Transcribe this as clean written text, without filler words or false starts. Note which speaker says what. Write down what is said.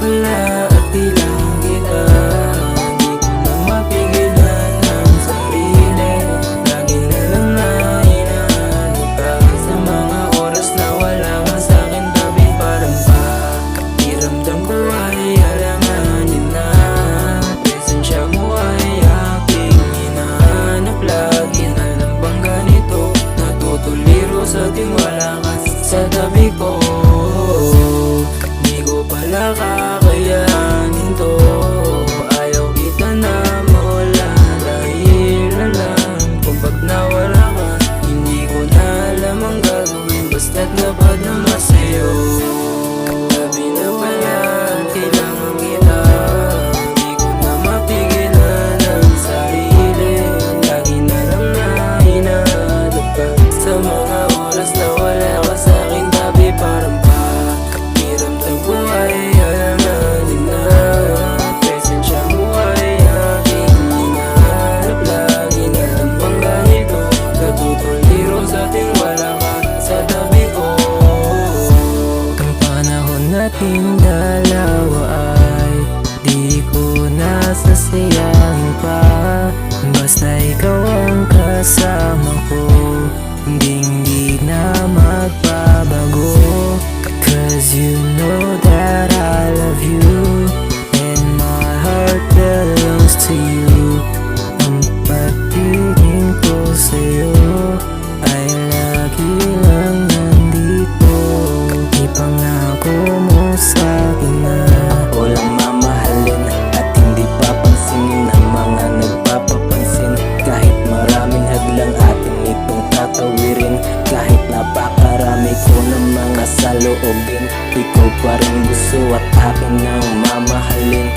Speaker 1: pala at kailangan kita. Di ko na mapigilan ang sarili, lagi na lang na hinahanap ka. Sa mga oras na wala ka sa'kin tabi, parang pakiramdam ko ay alanganin na. Presensya mo ay aking hinahanap lagi. Alam bang ganito, natutuliro sa tuwing wala ka sa tabi ko. Di ko pala kakayanin to, ayaw kita na mawala. Dahil alam kung pag nawala ka, hindi ko na alam ang gagawin, basta't napadama sa'yo. Sabi na pala kailangan kita, di ko na mapigilan ang sarili, lagi na lang na hinahanap ka. Sa mga oras na wala ka sa'kin tabi, parang pakiramdam ko ay alanganin na. Presensya mo ay aking hinahanap lagi. Na lang bang ganito, natutuliro sa tuwing wala ka sa tabi ko. Ang panahon nating dalawa ay di ko nasasayangin pa, basta ikaw ang kasama ko. Hindi na magbabago, 'cause you know that I love you and my heart belongs to you. Ang pagtingin ko sa'yo ay lagi lang nandito. Ipangako mo sa'kin na walang mamahalin at hindi papansinin ang mga nagpapapansin. Kahit maraming hadlang atin itong tatawirin, kahit napakarami ko ng mga saloobin, ikaw pa rin gusto at akin ang mamahalin.